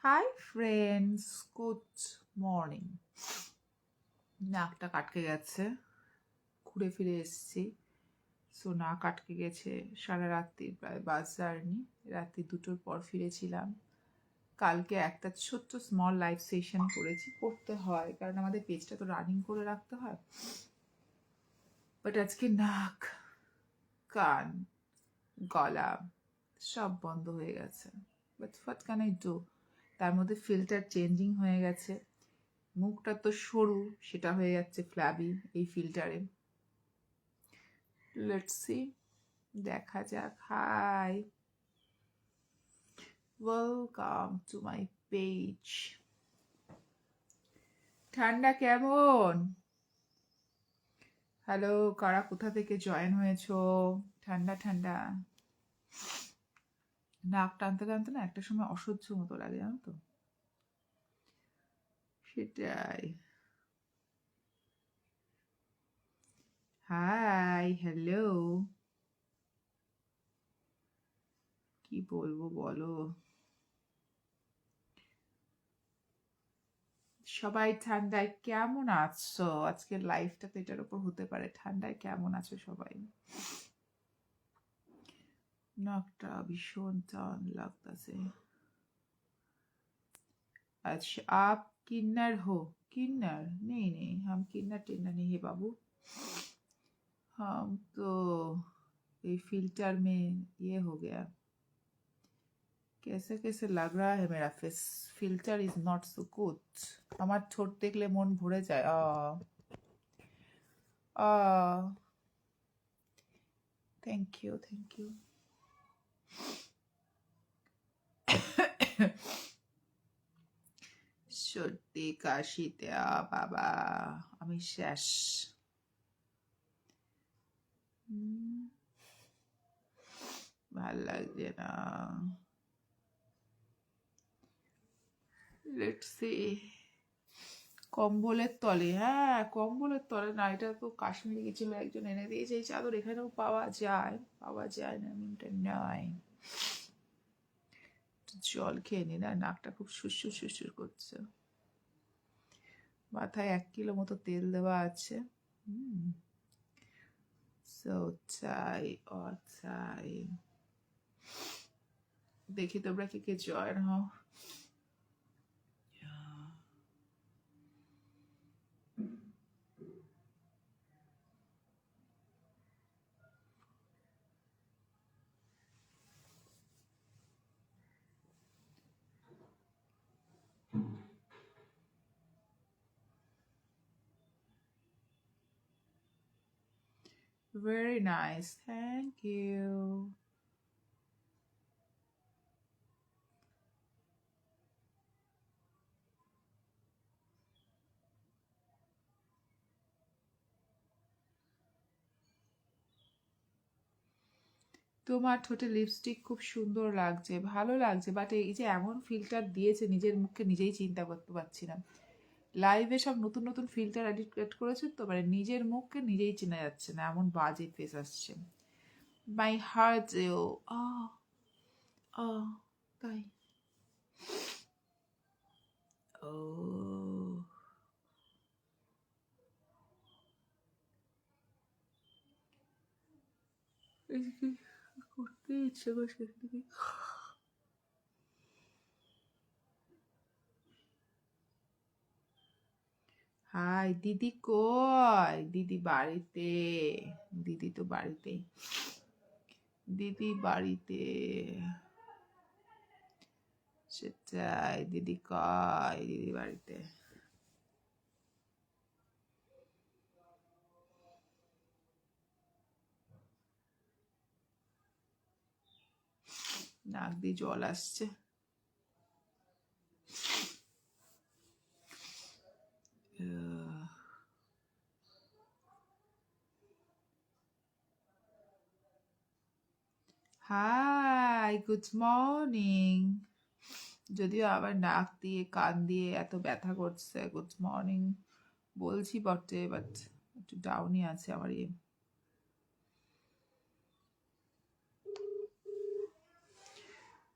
Hi friends, good morning. নাকটা কাটকে গেছে, ঘুরে ফিরে এসেছি। সো নাক আটকে গেছে সারা রাত্রি, প্রায় বাস জার্নি, রাত্রি 2টোর পর ফিরেছিলাম। কালকে একটা ছোট্ট স্মল লাইভ সেশন করেছি, করতে হয় কারণ আমাদের পেজটা তো রানিং করে রাখতে হয়। বাট আজকে নাক, কান, গলা সব বন্ধ হয়ে গেছে। But what can I do? তার মধ্যে ফিল্টার চেঞ্জিং হয়ে গেছে। মুখটা তো সরু, সেটা হয়ে যাচ্ছে ফ্ল্যাবি এই ফিল্টারে। লেটস সি, দেখা যাক। Hi, welcome to my page. ঠান্ডা কেমন? হ্যালো, কারা কোথা থেকে জয়েন হয়েছো? ঠান্ডা ঠান্ডা, নাক টানতে টানতে না একটা সময় অসহ্য মতো লাগে, জানো তো। সেটাই। হাই, হ্যালো, কি বলবো বলো। সবাই ঠান্ডায় কেমন আছো? আজকের লাইফটা তো এটার উপর হতে পারে, ঠান্ডায় কেমন আছো সবাই। নাকটা ভীষণ টান লাগতেছে। अच्छा, आप किन्नर हो? किन्नर नहीं नहीं, हम किन्नर टिन्नर नहीं है बाबू। हम तो ये फिल्टर में ये हो गया। कैसे कैसे लग रहा है मेरा face, filter is not so good. আমার ঠোঁট দেখলে মন ভরে যায়। Thank you, thank you. সর্দি কাশিতে বাবা আমি শেষ। ভাল লাগছে না। Let's see. কম্বলের তলে, হ্যাঁ কম্বলের তলে না, এটা তো কাশ্মীরে গেছিল একজন এনে দিয়েছে এই চাদর, এখানেও পাওয়া যায়, পাওয়া যায় না এমনটা নয়। জল খেয়ে নি না, নাকটা খুব সুসুর সুসুর করছে। মাথায় 1 কিলো মতো তেল দেওয়া আছে। সো চাই চাই। দেখি তোমরা কে কে জয়েন হও। Very nice, thank you. তোমার ঠোঁটে লিপস্টিক খুব সুন্দর লাগছে, ভালো লাগছে, বাট এই যে এমন ফিল্টার দিয়েছে নিজের মুখকে নিজেই চিন্তা করতে পারছি না। লাইভে সব নতুন নতুন ফিল্টার এডিট করেছে তো, মানে নিজের মুখকে নিজেই চেনা যাচ্ছে না, এমন বাজে ফেস আসছে। মাই হার্ট ও তাই। ও করতে ইচ্ছে করছে। হাই দিদি, কই দিদি? বাড়িতে, দিদি তো বাড়িতে, দিদি বাড়িতে। সেটাই, দিদি কই? দিদি বাড়িতে। নাক দিয়ে জল আসছে। Hi, good morning. যদিও আবার নাক দিয়ে কান দিয়ে এত ব্যথা করছে, গুড মর্নিং বলছি বটে, বাট একটু ডাউনই আছে আমার ইয়ে।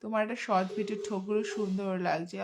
তোমার একটা শর্ট ভিডিও ঠোকরও সুন্দর লাগছে।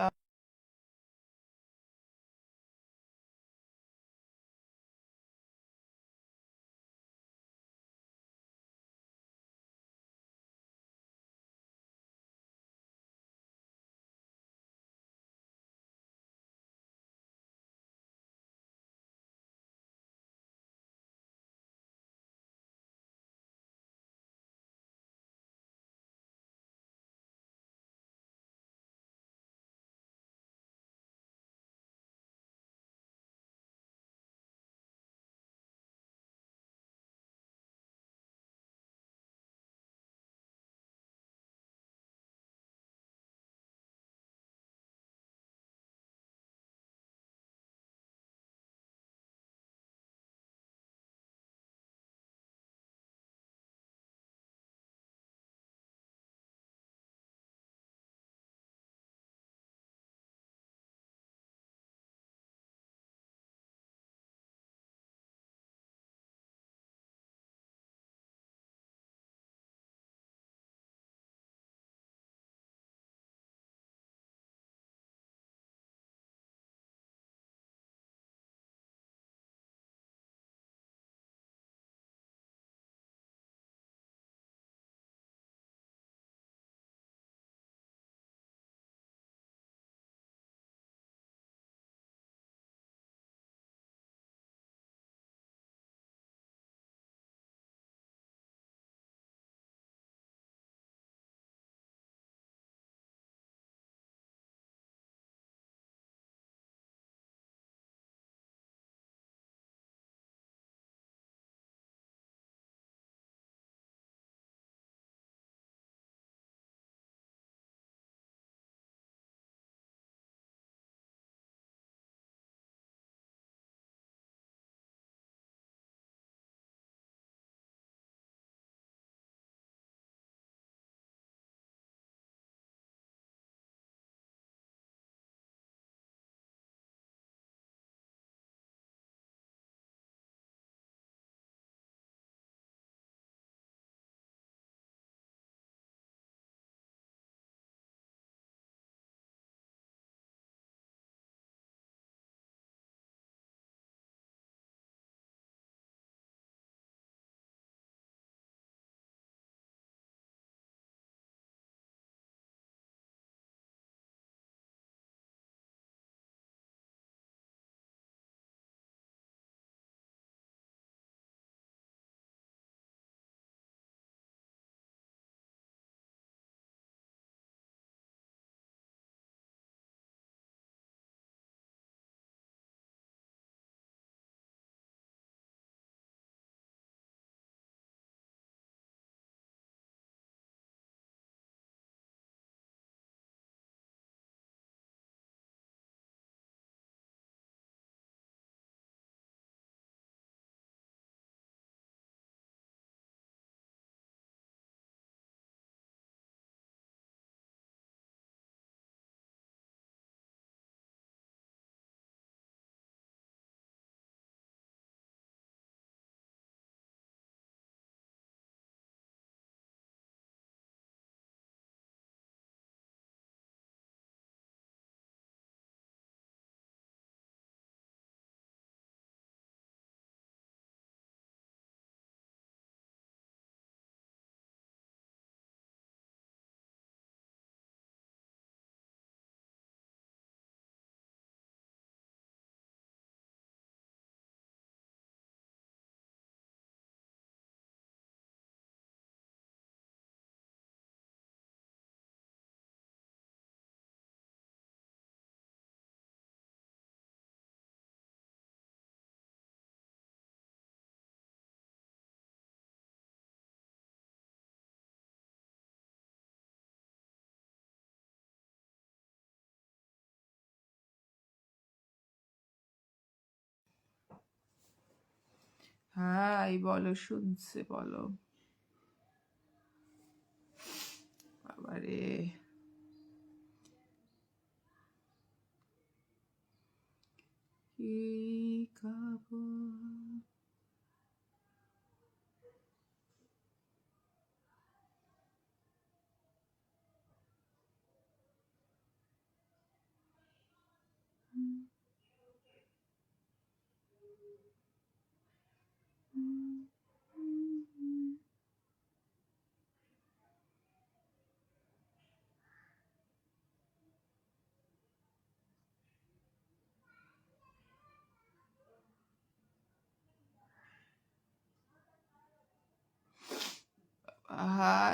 হ্যাঁ, এই বলো, শুনছে, বলো। বাবারে, কি খাবো?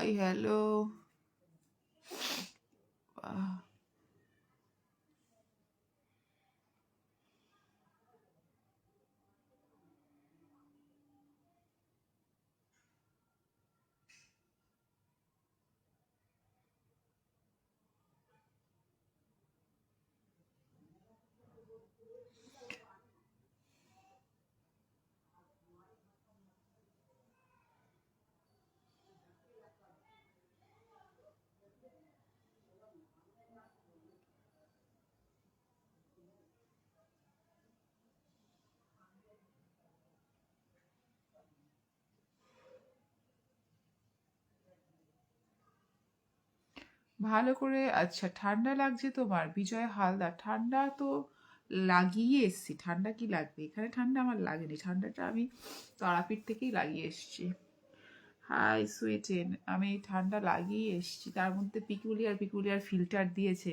Hi hello. ভালো করে, আচ্ছা ঠান্ডা লাগছে তোমার? বিজয় হালদার, ঠান্ডা তো লাগিয়ে এসছি, ঠান্ডা কি লাগবে? এখানে ঠান্ডা আমার লাগেনি, ঠান্ডাটা আমি তারাপীঠ থেকেই লাগিয়ে এসছি। হাই সুইটেন, আমি ঠান্ডা লাগিয়ে এসছি, তার মধ্যে পিকুলিয়ার পিকুলিয়ার ফিল্টার দিয়েছে,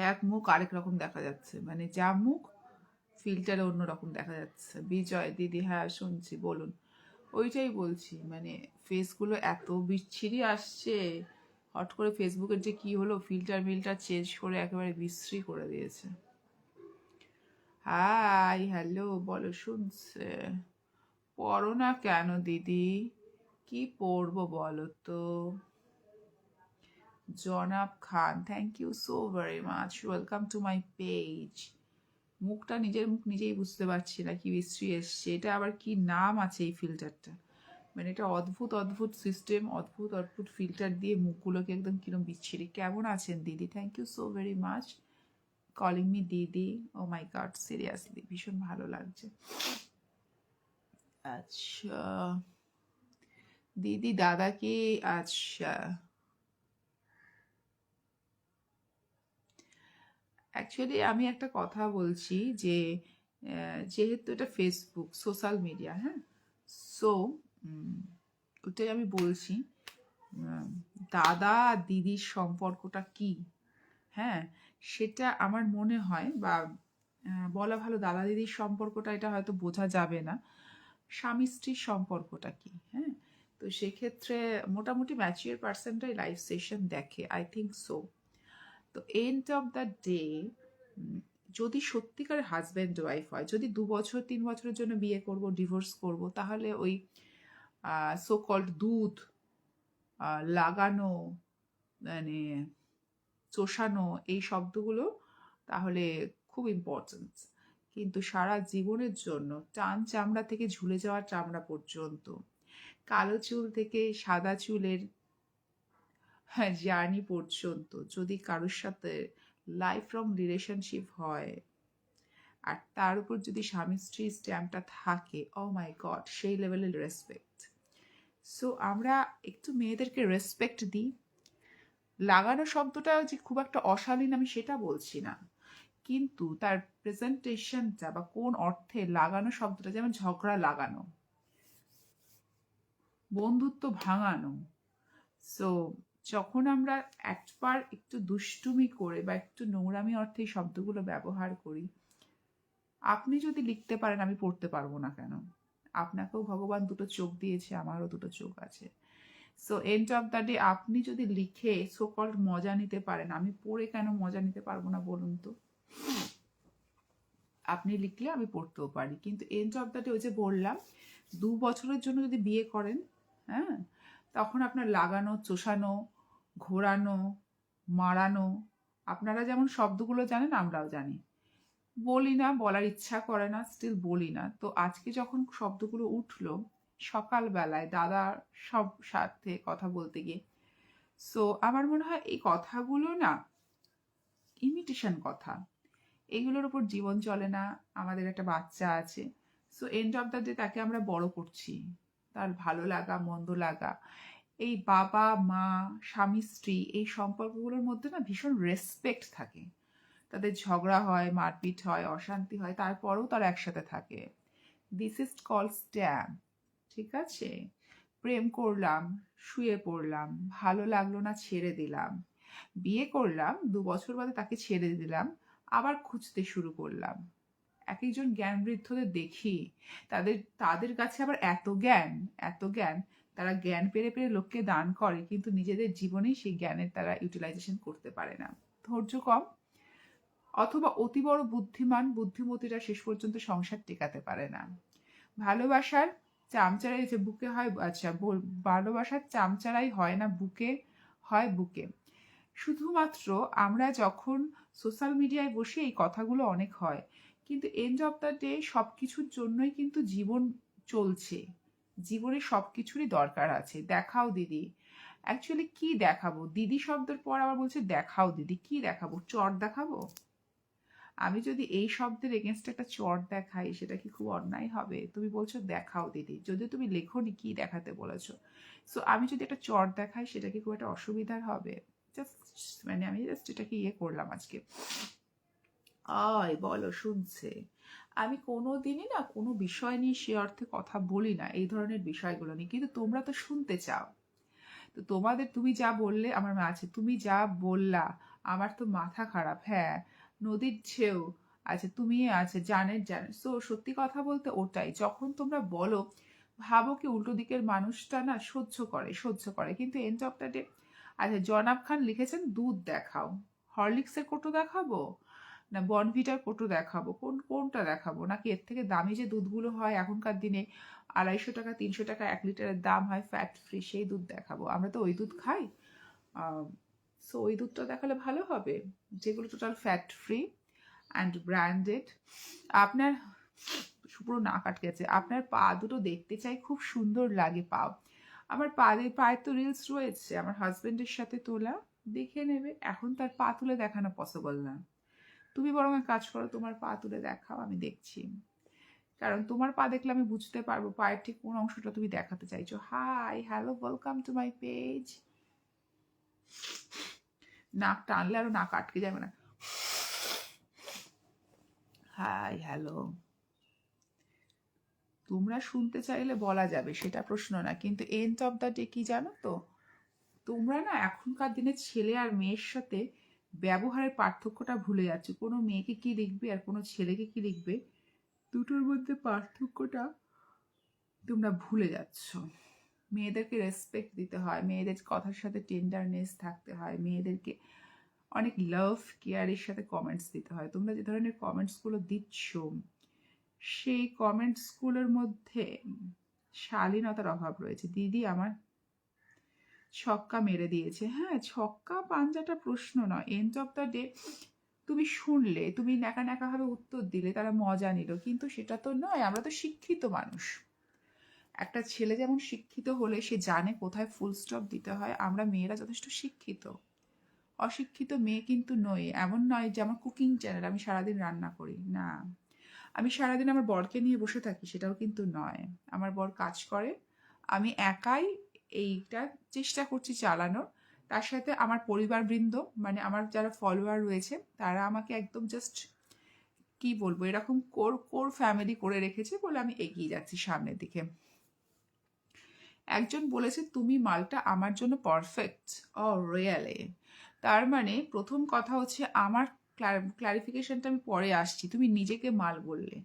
এক মুখ আরেক রকম দেখা যাচ্ছে, মানে যা মুখ ফিল্টারে অন্যরকম দেখা যাচ্ছে। বিজয় দিদি, হ্যাঁ শুনছি, বলুন। ওইটাই বলছি, মানে ফেসগুলো এত বিচ্ছিরি আসছে, হট করে ফেসবুকের যে কি হলো, ফিল্টার মিল্টার চেঞ্জ করে একেবারে বিশ্রী করে দিয়েছে। হাই হ্যালো, বলো, শুনছে? পড়ো না কেন দিদি? কি পড়বো বলো তো? জনাব Khan, thank you so very much, welcome to my page. মুখটা, নিজের মুখ নিজেই বুঝতে পারছি না, কি বিশ্রী এসছে। এটা আবার কি নাম আছে এই ফিল্টারটা? মানে এটা অদ্ভুত অদ্ভুত সিস্টেম, অদ্ভুত অদ্ভুত ফিল্টার দিয়ে মুখগুলোকে একদম কিরম বিচ্ছিরি। কেমন আছেন দিদি? Thank you so very much calling me didi. Oh my god, seriously ভীষণ ভালো লাগছে। আচ্ছা দিদি, দাদা কি? আচ্ছা, অ্যাকচুয়ালি আমি একটা কথা বলছি যে যেহেতু এটা ফেসবুক সোশ্যাল মিডিয়া, হ্যাঁ, সো ওটাই আমি বলছি, উম, দাদা আর দিদির সম্পর্কটা কি, হ্যাঁ, সেটা আমার মনে হয়, বা বলা ভালো, দাদা দিদির সম্পর্কটা এটা হয়তো বোঝা যাবে না, স্বামী স্ত্রীর সম্পর্কটা কি, হ্যাঁ। তো সেক্ষেত্রে মোটামুটি ম্যাচিওর পার্সনটাই লাইভ সেশন দেখে, আই থিঙ্ক সো। তো এন্ড অফ দ্য ডে, যদি সত্যিকারের হাজব্যান্ড ওয়াইফ হয়, যদি 2 বছর 3 বছরের জন্য বিয়ে করব, ডিভোর্স করব, তাহলে ওই সো কল্ড দুধ লাগানো, মানে চোষানো, এই শব্দগুলো তাহলে খুব ইম্পর্টেন্ট। কিন্তু সারা জীবনের জন্য টান চামড়া থেকে ঝুলে যাওয়া চামড়া পর্যন্ত, কালো চুল থেকে সাদা চুলের জার্নি পর্যন্ত, যদি কারোর সাথে লাইফ লং রিলেশনশিপ হয়, আর তার উপর যদি স্বামী স্ত্রী স্ট্যাম্পটা থাকে, ও মাই গড, সেই লেভেলের রেসপেক্ট। সো আমরা একটু মেয়েদেরকে রেসপেক্ট দিই। লাগানো শব্দটা যে খুব একটা অশালীন আমি সেটা বলছি না, কিন্তু তার প্রেজেন্টেশনটা বা কোন অর্থে লাগানো শব্দটা, যেমন ঝগড়া লাগানো, বন্ধুত্ব ভাঙানো। সো যখন আমরা একবার একটু দুষ্টুমি করে বা একটু নোংরামি অর্থে এই শব্দগুলো ব্যবহার করি, আপনি যদি লিখতে পারেন, আমি পড়তে পারবো না কেন? আপনাকেও ভগবান দুটো চোখ দিয়েছে, আমারও দুটো চোখ আছে। So and of the day, আপনি যদি লিখে সোকল্ড মজা নিতে পারেন, আমি পড়ে কেন মজা নিতে পারবো না বলুন তো? আপনি লিখলে আমি পড়তেও পারি, কিন্তু এন্ড অফ দ্য ডে, ওই যে বললাম, 2 বছরের জন্য যদি বিয়ে করেন, হ্যাঁ, তখন আপনার লাগানো, চোষানো, ঘোরানো, মারানো, আপনারা যেমন শব্দগুলো জানেন, আমরাও জানি। বলি না, বলার ইচ্ছা করে না, স্টিল বলি না। তো আজকে যখন শব্দগুলো উঠলো সকালবেলায় দাদার সব সাথে কথা বলতে গিয়ে, সো আমার মনে হয় এই কথাগুলো না ইমিটেশন কথা, এগুলোর উপর জীবন চলে না। আমাদের একটা বাচ্চা আছে, so and of the day তাকে আমরা বড় করছি, তার ভালো লাগা মন্দ লাগা, এই বাবা মা স্বামী স্ত্রী এই সম্পর্কগুলোর মধ্যে না ভীষণ রেসপেক্ট থাকে। তাদের ঝগড়া হয়, মারপিট হয়, অশান্তি হয়, তারপরেও তারা একসাথে থাকে। This is call stamp. ঠিক আছে? প্রেম করলাম, শুয়ে পড়লাম, ভালো লাগলো না, ছেড়ে দিলাম, বিয়ে করলাম, 2 বছর বাদে তাকে ছেড়ে দিলাম, আবার খুঁজতে শুরু করলাম। এক একজন জ্ঞান বৃদ্ধদের দেখি, তাদের তাদের কাছে আবার এত জ্ঞান, এত জ্ঞান, তারা জ্ঞান পেরে পেরে লোককে দান করে, কিন্তু নিজেদের জীবনেই সেই জ্ঞানের তারা ইউটিলাইজেশন করতে পারে না। ধৈর্য কম, অথবা অতি বড় বুদ্ধিমান বুদ্ধিমতীরা শেষ পর্যন্ত সংসার টেকাতে পারে না। ভালোবাসার চামচারাই যে বুকে হয়, আচ্ছা ভালোবাসার চামচারাই হয় না বুকে, হয় বুকে। শুধুমাত্র আমরা যখন সোশ্যাল মিডিয়ায় বসে এই কথাগুলো অনেক হয়, কিন্তু এন্ড অফ দ্য ডে সব কিছুর জন্যই কিন্তু জীবন চলছে, জীবনে সব কিছুরই দরকার আছে। দেখাও দিদি, অ্যাকচুয়ালি কি দেখাবো? দিদি শব্দের পর আবার বলছে দেখাও দিদি, কি দেখাবো? চট দেখাবো? আমি যদি এই শব্দের এগেনস্ট একটা চট দেখাই, সেটা কি খুব অন্যায় হবে? তুমি বলছো দেখাও দিদি, যদিও তুমি লেখোনি কি দেখাতে বলেছো। সো আমি যদি একটা চট দেখাই, সেটা কি খুব একটা অসুবিধার হবে? জাস্ট মানে আমি জাস্ট এটাকে ইয়ে করলাম আজকে। বলো, শুনছে। আমি কোনো দিনই না কোনো বিষয় নিয়ে সে অর্থে কথা বলি না, এই ধরনের বিষয়গুলো নিয়ে, কিন্তু তোমরা তো শুনতে চাও। তো তুমি যা বললে আমার আছে, তুমি যা বললা আমার তো মাথা খারাপ। হ্যাঁ, নদীর ঢেউ আছে, তুমি আছে জানের। সো সত্যি কথা বলতে ওটাই, যখন তোমরা বলো, ভাবো কি উল্টো দিকের মানুষটা না সহ্য করে, কিন্তু এন্ড অফ দ্য ডে। আচ্ছা, জনাব খান লিখেছেন দুধ দেখাও, হরলিক্সের কোটো দেখাবো না বনভিটার কোটো দেখাবো? কোনটা দেখাবো? নাকি এর থেকে দামি যে দুধগুলো হয় এখনকার দিনে, 250 টাকা 300 টাকা 1 লিটারের দাম হয় ফ্যাট ফ্রি, সেই দুধ দেখাবো? আমরা তো ওই দুধ খাই। সো ওই দুধটা দেখালে ভালো হবে, যেগুলো total fat free and branded. আপনার পুরো নাক আটকে আছে। আপনার পা দুটো দেখতে চাই, খুব সুন্দর লাগে পা। আমার পায়ের তো রিলস রয়েছে আমার হাজবেন্ডের সাথে তোলা, দেখে নেবে। এখন তার পা তুলে দেখানো পসিবল না। তুমি বরং এক কাজ করো, তোমার পা তুলে দেখাও, আমি দেখছি। কারণ তোমার পা দেখলে আমি বুঝতে পারবো পায়ের ঠিক কোন অংশটা তুমি দেখাতে চাইছো। Hi, hello, welcome to my page. নাক টানলে আরো নাক আটকে যাবে না। Hi, hello. তোমরা শুনতে চাইলে বলা যাবে, সেটা প্রশ্ন না, কিন্তু এন্ড অফ দ্য ডে কি জানো তো, তোমরা না এখনকার দিনে ছেলে আর মেয়ের সাথে ব্যবহারের পার্থক্যটা ভুলে যাচ্ছ। কোনো মেয়েকে কি লিখবে আর কোনো ছেলেকে কি লিখবে, দুটোর মধ্যে পার্থক্যটা তোমরা ভুলে যাচ্ছ। মেয়েদেরকে রেসপেক্ট দিতে হয়, মেয়েদের কথার সাথে টেন্ডারনেস থাকতে হয়, মেয়েদেরকে অনেক লাভ কেয়ারের সাথে কমেন্টস দিতে হয়। তোমরা যে ধরনের কমেন্টসগুলো দিচ্ছ, সেই কমেন্টসগুলোর মধ্যে শালীনতার অভাব রয়েছে। দিদি আমার ছক্কা মেরে দিয়েছে। হ্যাঁ, ছক্কা পাঞ্জাটা প্রশ্ন নয়। এন্ড অফ দ্য ডে তুমি শুনলে, তুমি ন্যাকা ন্যাকাভাবে উত্তর দিলে, তারা মজা নিল, কিন্তু সেটা তো নয়। আমরা তো শিক্ষিত মানুষ। একটা ছেলে যেমন শিক্ষিত হলে সে জানে কোথায় ফুল স্টপ দিতে হয়, আমরা মেয়েরা যথেষ্ট শিক্ষিত। অশিক্ষিত মেয়ে কিন্তু নই। এমন নয় যে আমার কুকিং চ্যানেল, আমি সারাদিন রান্না করি, না। আমি সারাদিন আমার বরকে নিয়ে বসে থাকি, সেটাও কিন্তু নয়। আমার বর কাজ করে, আমি একাই এইটা চেষ্টা করছি চালানোর। তার সাথে আমার পরিবারবৃন্দ, মানে আমার যারা ফলোয়ার রয়েছে, তারা আমাকে একদম জাস্ট কি বলবো, এরকম কোর ফ্যামিলি করে রেখেছে বলে আমি এগিয়ে যাচ্ছি সামনের দিকে। একজন বলেছে তুমি মালটা আমার জন্য পারফেক্ট। ও রিয়েলি? তার মানে প্রথম কথা হচ্ছে, আমার ক্লারিফিকেশনটা আমি পরে আসছি। তুমি নিজেকে মাল বললে,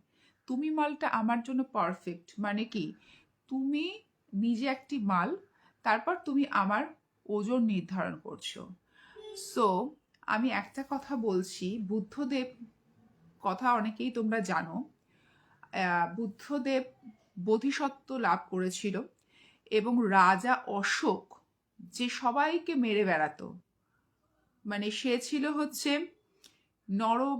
তুমি মালটা আমার জন্য পারফেক্ট মানে কি? তুমি নিজে একটি মাল, তারপর তুমি আমার ওজন নির্ধারণ করছো। সো আমি একটা কথা বলছি, বুদ্ধদেব কথা অনেকেই তোমরা জানো। বুদ্ধদেব বোধিসত্ত্ব লাভ করেছিল, এবং রাজা অশোক যে সবাইকে মেরে বেড়াতো, মানে সে ছিল হচ্ছে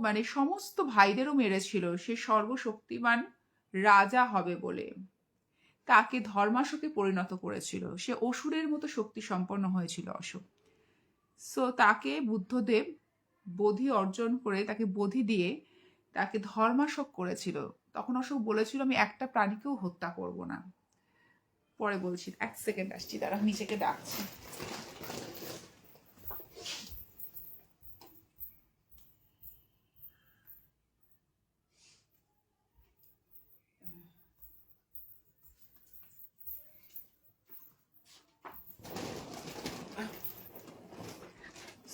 মানে সমস্ত ভাইদেরও মেরেছিল, সে সর্বশক্তিমান রাজা হবে বলে তাকে ধর্মাশোকে পরিণত করেছিল। সে অসুরের মতো শক্তি সম্পন্ন হয়েছিল অশোক। সো তাকে বুদ্ধদেব বোধি অর্জন করে, তাকে বোধি দিয়ে তাকে ধর্মাশোক করেছিল। তখন অশোক বলেছিল আমি একটা প্রাণীকেও হত্যা করব না। পরে বলছি, 1 সেকেন্ড আসছি, তারা নিজেকে ডাকছি।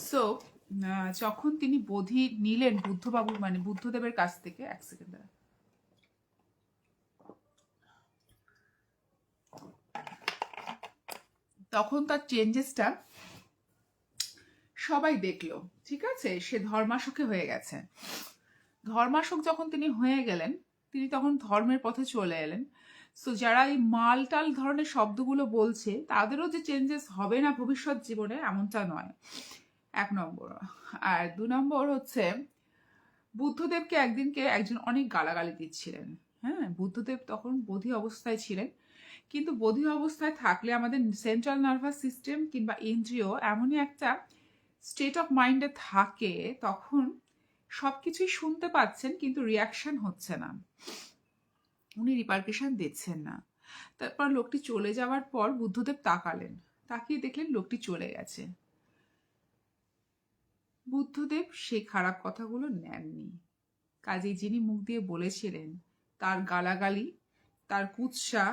সো যখন তিনি বোধি নিলেন বুদ্ধবাবু মানে বুদ্ধদেবের কাছ থেকে, 1 সেকেন্ড, তখন তার চেঞ্জেসটা সবাই দেখলো, ঠিক আছে? সে ধর্মাশোকে হয়ে গেছে। ধর্মাশোক যখন তিনি হয়ে গেলেন, তিনি তখন ধর্মের পথে চলে এলেন। সো যারা এই মালটাল ধরনের শব্দগুলো বলছে তাদেরও যে চেঞ্জেস হবে না ভবিষ্যৎ জীবনে এমনটা নয়, 1 নম্বর। আর 2 নম্বর হচ্ছে, বুদ্ধদেবকে একদিনকে একজন অনেক গালাগালি দিচ্ছিলেন। হ্যাঁ, বুদ্ধদেব তখন বধি অবস্থায় ছিলেন, কিন্তু বধি অবস্থায় থাকলে আমাদের সেন্ট্রাল নার্ভাস সিস্টেম কিংবা ইন্দ্রিয় এমনই একটা স্টেট অফ মাইন্ডে থাকে, তখন সব কিছুই শুনতে পাচ্ছেন কিন্তু রিয়াকশন হচ্ছে না, উনি রিপার্কেশন দিচ্ছেন না। তারপর লোকটি চলে যাওয়ার পর বুদ্ধদেব তাকালেন, তাকিয়ে দেখলেন লোকটি চলে গেছে। বুদ্ধদেব সেই খারাপ কথাগুলো নেননি, কাজেই যিনি মুখ দিয়ে বলেছিলেন তার গালাগালি, তার কুৎসা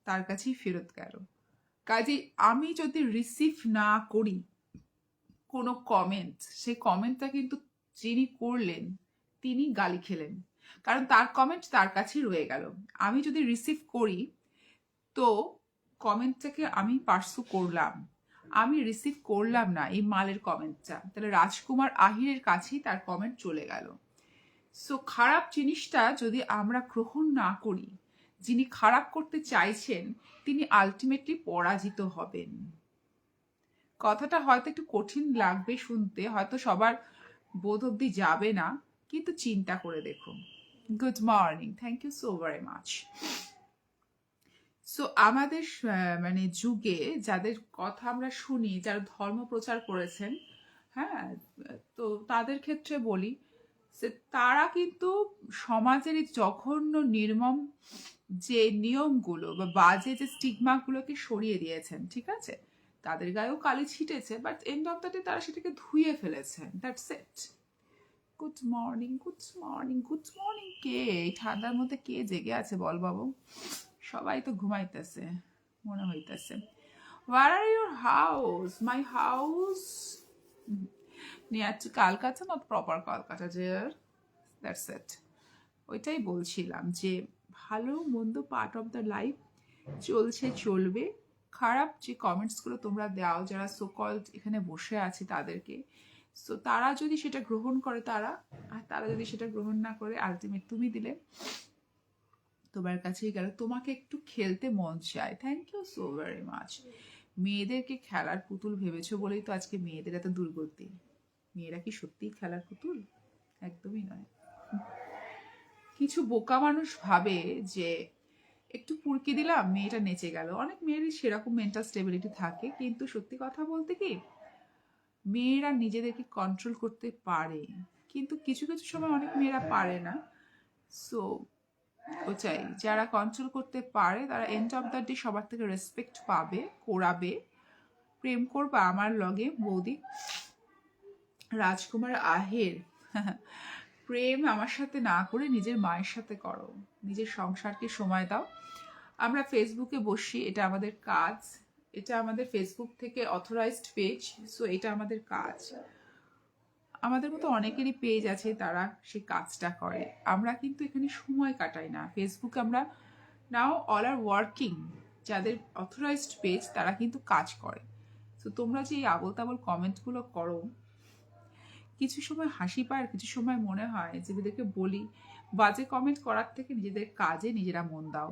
তার কাছেই ফেরত গেল। কাজেই আমি যদি রিসিভ না করি কোনো কমেন্ট, সেই কমেন্টটা কিন্তু যিনি করলেন তিনি গালি খেলেন, কারণ তার কমেন্ট তার কাছেই রয়ে গেল। আমি যদি রিসিভ করি তো কমেন্টটাকে আমি পার্সু করলাম, আমি রিসিভ করলাম না এই মালের কমেন্টটা, তাহলে রাজকুমার আহিরের কাছেই তার কমেন্ট চলে গেল। সো খারাপ জিনিসটা যদি আমরা গ্রহণ না করি, যিনি খারাপ করতে চাইছেন তিনি আলটিমেটলি পরাজিত হবেন। কথাটা হয়তো একটু কঠিন লাগবে শুনতে, হয়তো সবার বোধ অব্দি যাবে না, কিন্তু চিন্তা করে দেখুন। Good morning, thank you so very much. So আমাদের মানে যুগে যাদের কথা আমরা শুনি, যারা ধর্ম প্রচার করেছেন, হ্যাঁ, তো তাদের ক্ষেত্রে বলি যে তারা কিন্তু সমাজের এই জঘন্য নির্মম যে নিয়মগুলো বা বাজে যে স্টিগমাগুলোকে সরিয়ে দিয়েছেন, ঠিক আছে? তাদের গায়েও কালি ছিটেছে, but end of the day তারা সেটাকে ধুয়ে ফেলেছেন, that's it. Good morning, good morning, good morning. কে এই ঠান্ডার মধ্যে কে জেগে আছে বল বাবু? সবাই তো ঘুমাইতেছে মনে হইতেছে। Where are your house? My house near to Calcutta, not proper Calcutta, dear. That's it. ওইটাই বলছিলাম যে ভালো মন্দ পার্ট অফ দ্য লাইফ, চলছে চলবে। খারাপ যে কমেন্টসগুলো তোমরা দাও, যারা সো কল্ড এখানে বসে আছে তাদেরকে, সো তারা যদি সেটা গ্রহণ করে তারা, আর তারা যদি সেটা গ্রহণ না করে, আলটিমেট তুমি দিলে তোমার কাছেই গেল। তোমাকে একটু খেলতে মন চায়, thank you so very much. মেয়েদেরকে খেলার পুতুল ভেবেছো বলেই তো আজকে মেয়েদের এত দুর্গতি। মেয়েরা কি সত্যিই খেলার পুতুল? একদমই নয়। কিছু বোকা মানুষ ভাবে যে একটু পুরকি দিলাম মেয়েটা নেচে গেল। অনেক মেয়েরই সেরকম মেন্টাল স্টেবিলিটি থাকে, কিন্তু সত্যি কথা বলতে কি, মেয়েরা নিজেদেরকে কন্ট্রোল করতে পারে, কিন্তু কিছু কিছু সময় অনেক মেয়েরা পারে না। সো ওটাই, যারা কন্ট্রোল করতে পারে তারা এন্ড অফ দ্য ডে সবার থেকে রেসপেক্ট পাবে, করাবে। প্রেম করবা আমার লগে বৌদি রাজকুমার আহের? প্রেম আমার সাথে না করে নিজের মায়ের সাথে করো, নিজের সংসারকে সময় দাও। আমরা ফেসবুকে বসি, এটা আমাদের কাজ, এটা আমাদের ফেসবুক থেকে অথরাইজড পেজ, সো এটা আমাদের কাজ। আমাদের মতো অনেকেরই পেজ আছে, তারা সেই কাজটা করে। আমরা কিন্তু এখানে সময় কাটাই না ফেসবুকে, আমরা নাও অল আর ওয়ার্কিং। যাদের অথরাইজড পেজ তারা কিন্তু কাজ করে। তো তোমরা যে এই আবল তাবল কমেন্টগুলো করো, কিছু সময় হাসি পায় আর কিছু সময় মনে হয় যে এদেরকে বলি বাজে কমেন্ট করার থেকে নিজেদের কাজে নিজেরা মন দাও,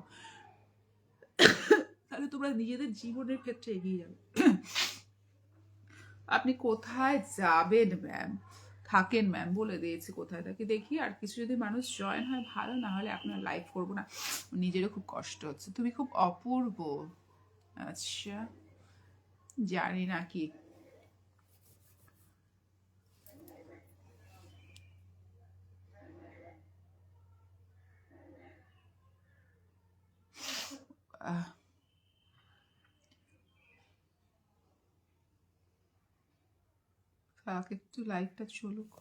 তাহলে তোমরা নিজেদের জীবনের ক্ষেত্রে এগিয়ে যাবে। আপনি কোথায় যাবেন ম্যাম? থাকেন ম্যাম, বলে দিয়েছি কোথায় থাকি। দেখি আর কিছু যদি মানুষ জয়েন হয় ভালো, না হলে আপনার লাইভ করবো না, নিজেরও খুব কষ্ট হচ্ছে। তুমি খুব অপূর্ব। আচ্ছা, জানি না কি। একটু লাইভটা চলুক।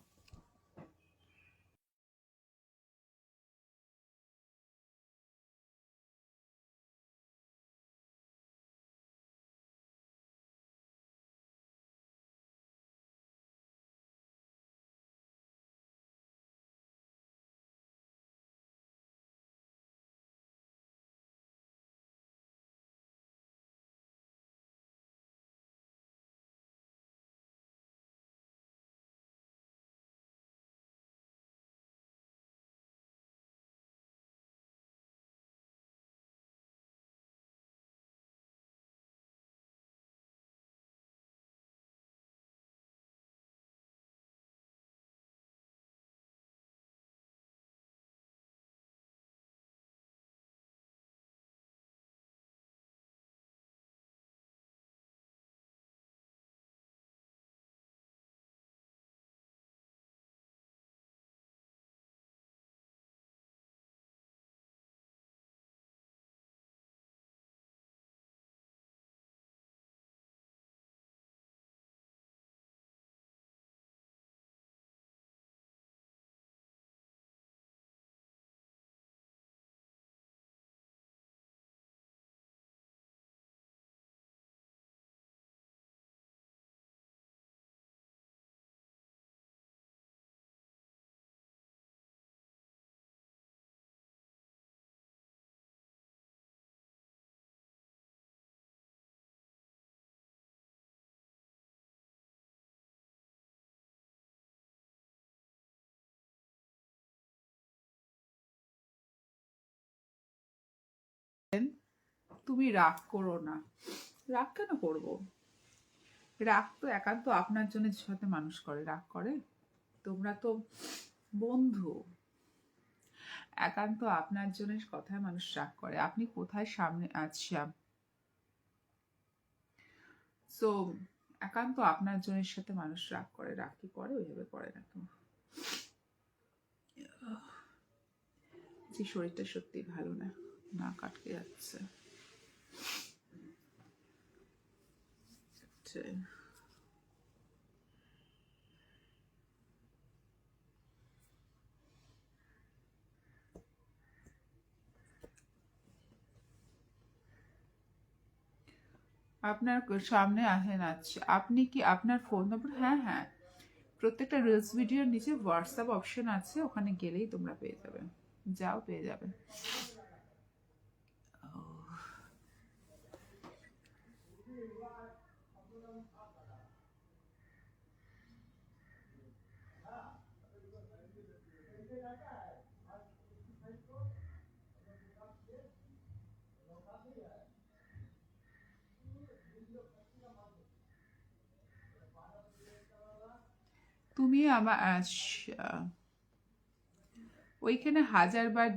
তুমি রাগ করো না। রাগ কেন করব? রাগ তো একান্ত আপনার জন্য সাথে মানুষ করে, রাগ করে? তোমরা তো বন্ধু। একান্ত আপনার জন্য কথায় মানুষ রাগ করে। আপনি কোথায় সামনে আচ্ছা, সো একান্ত আপনার জনের সাথে মানুষ রাগ করে। রাগ কি করে? ওইভাবে করে না তো। যে শরীরটা সত্যি ভালো না, না কাটকে যাচ্ছে। আপনার সামনে আসেন। আচ্ছা, আপনি কি আপনার ফোন নম্বর? হ্যাঁ হ্যাঁ, প্রত্যেকটা রিলস ভিডিওর নিচে হোয়াটসঅ্যাপ অপশন আছে, ওখানে গেলেই তোমরা পেয়ে যাবে। যাও, পেয়ে যাবে। তুমি আমার আচ্ছা, ওইখানে 1000 বার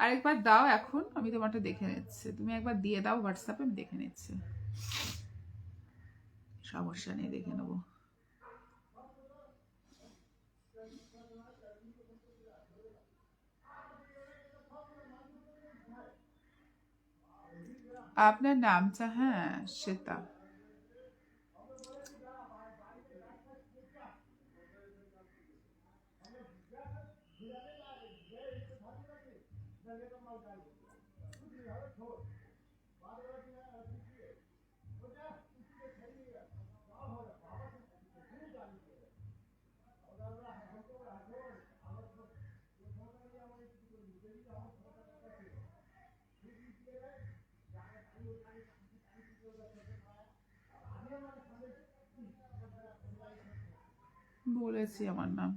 আরেকবার দাও। এখন আমি তোমারটা দেখে নিচ্ছি, তুমি একবার দিয়ে দাও হোয়াটসঅ্যাপে, আমি দেখে নিচ্ছি। সমস্যা নেই, দেখে নেবো। আপনার নামটা? হ্যাঁ, শ্বেতা। বলেছি আমার নাম।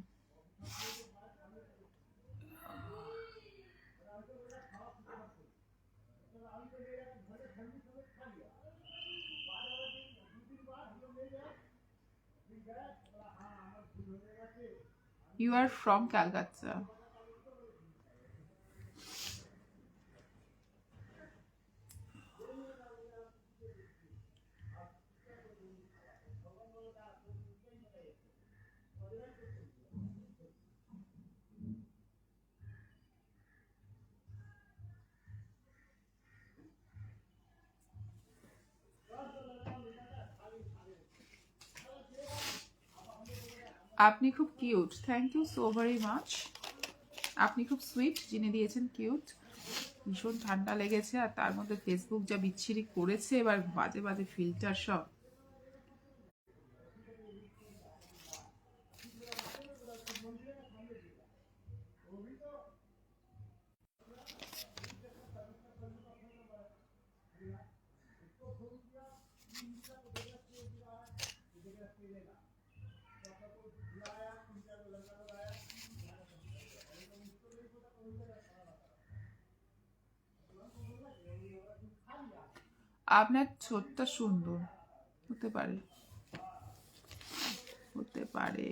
You are from Calcutta. আপনি খুব cute, thank you so very much. আপনি খুব সুইট, যিনি দিয়েছেন কিউট। ভীষণ ঠান্ডা লেগেছে, আর তার মধ্যে ফেসবুক যা বিচ্ছিরি করেছে, এবার বাজে বাজে ফিল্টার সব। আপনার ছোটটা সুন্দর হতে পারে, হতে পারে।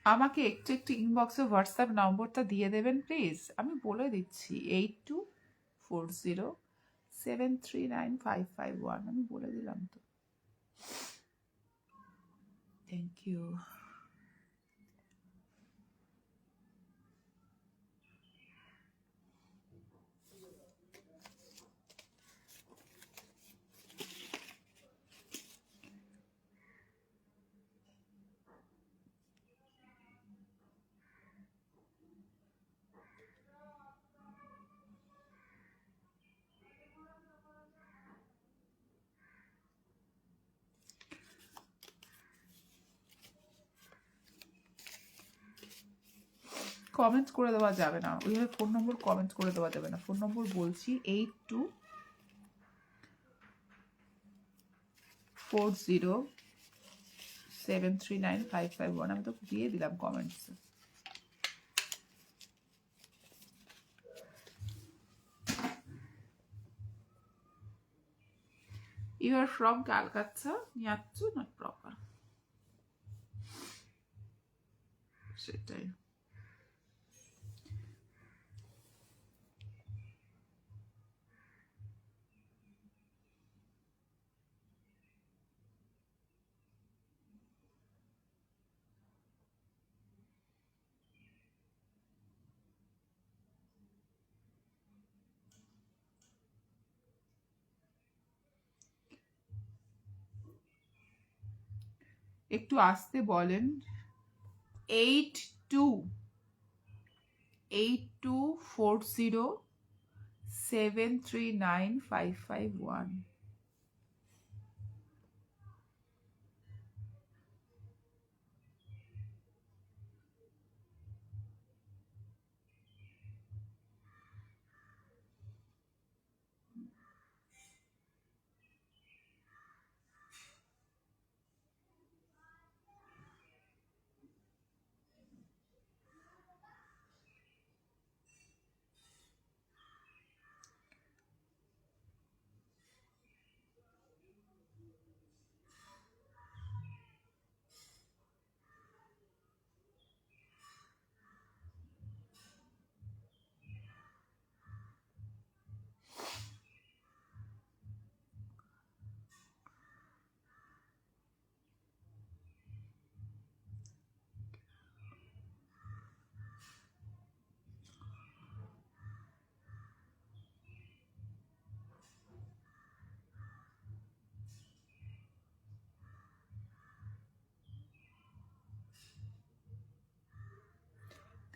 আমাকে একটু একটু ইনবক্সে হোয়াটসঅ্যাপ নম্বরটা দিয়ে দেবেন প্লিজ। আমি বলে দিচ্ছি 8240739551। আমি বলে দিলাম তো। Thank you. কমেন্ট করে দেওয়া যাবে না, ওইভাবে ফোন নম্বর কমেন্ট করে দেওয়া যাবে না। ফোন নম্বর বলছি 8240739551। আমি তো দিয়ে দিলাম কমেন্টসে। You are from Calcutta? Nyatsu, not proper. সেটাই। একটু আসতে বলেন। 8240739551।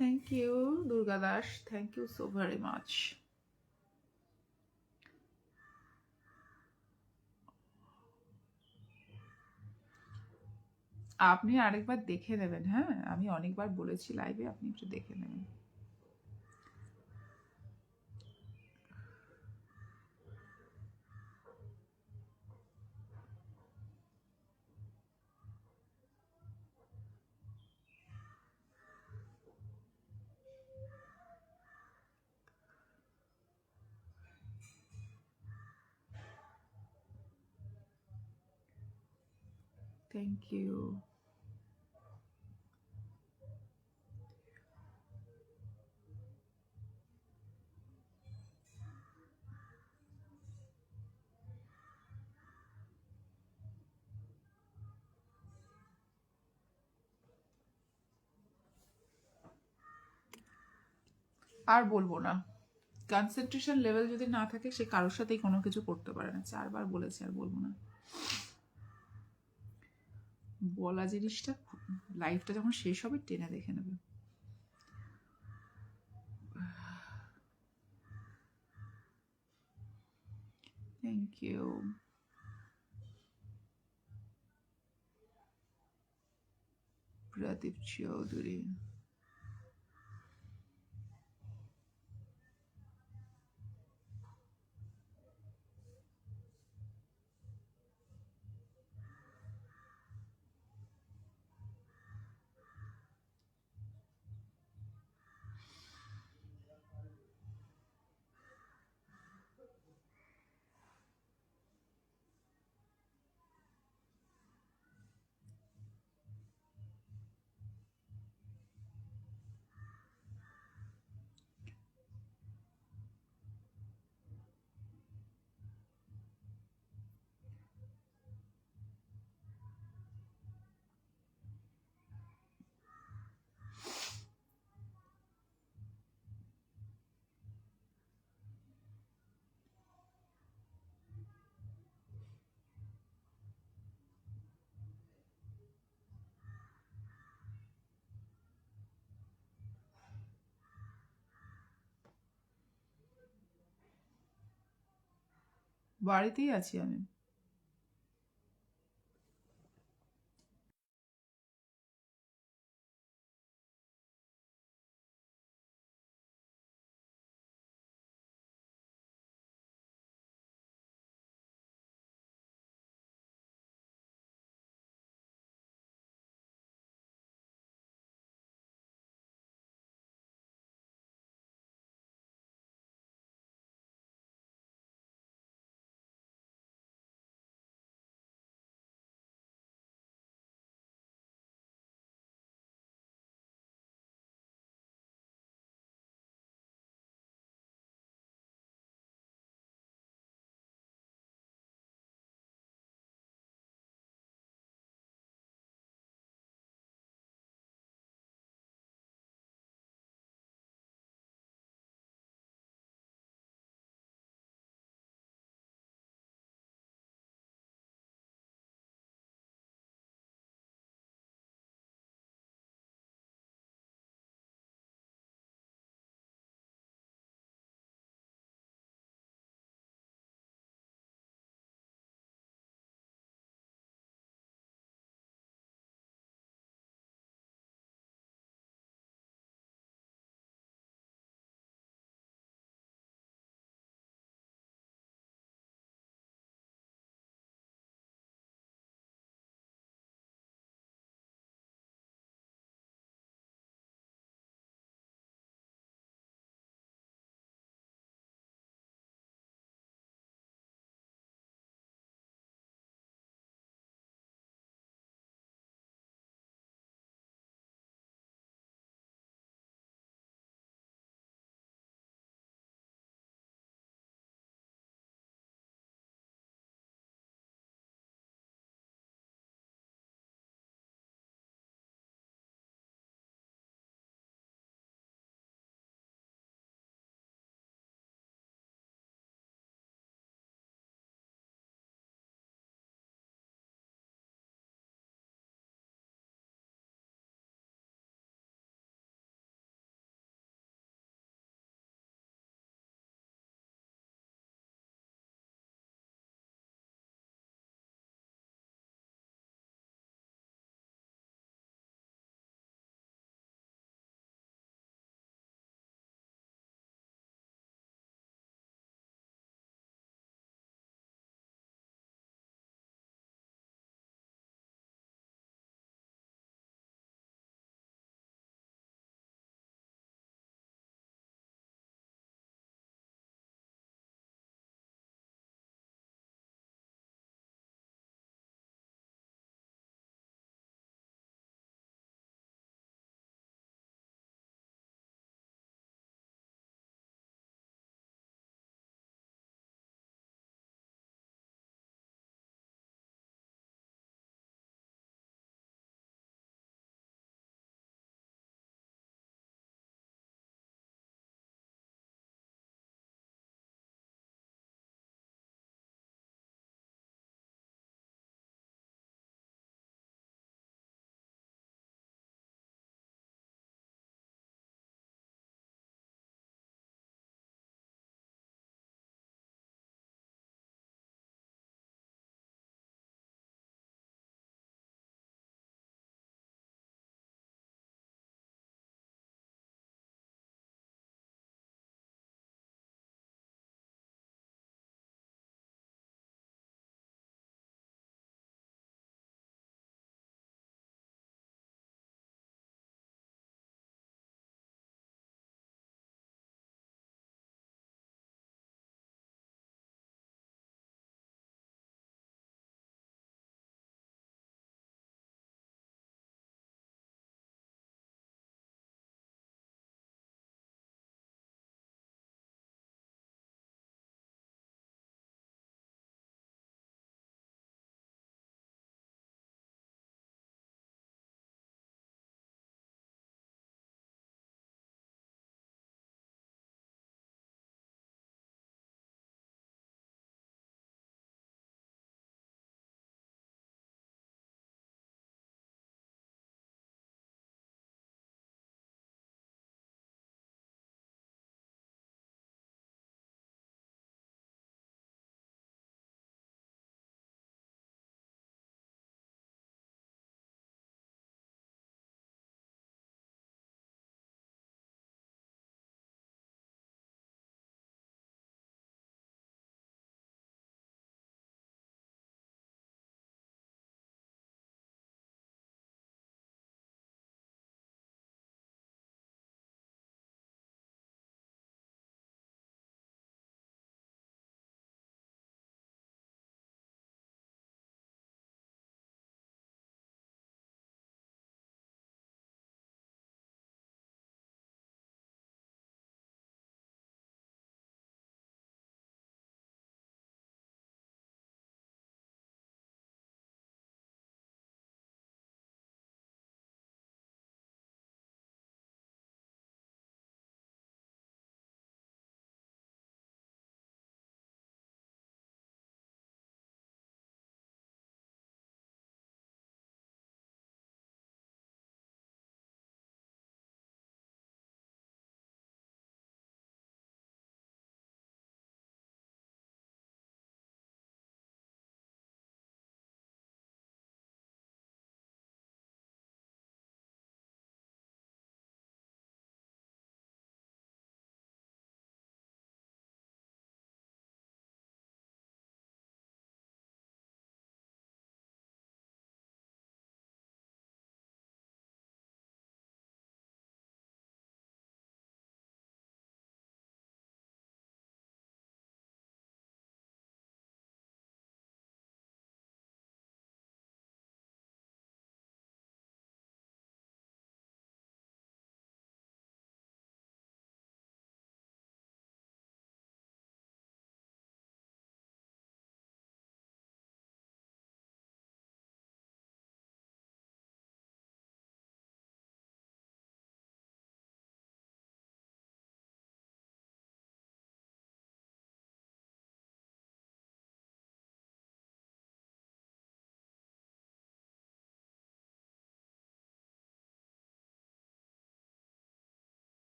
Thank you, Durga Dash. Thank you so very much. আপনি আরেকবার দেখে নেবেন। হ্যাঁ, আমি অনেকবার বলেছি লাইভে, আপনি একটু দেখে নেবেন। Thank you. আর বলবো না। কনসেন্ট্রেশন লেভেল যদি না থাকে, সে কারোর সাথেই কোনো কিছু করতে পারে না। 4বার বলেছি, আর বলবো না। বলা জিনিসটা লাইফটা যখন শেষ হবে টেনে দেখে নেবে। Thank you. প্রদীপ চৌধুরী। বাড়িতেই আছি আমি।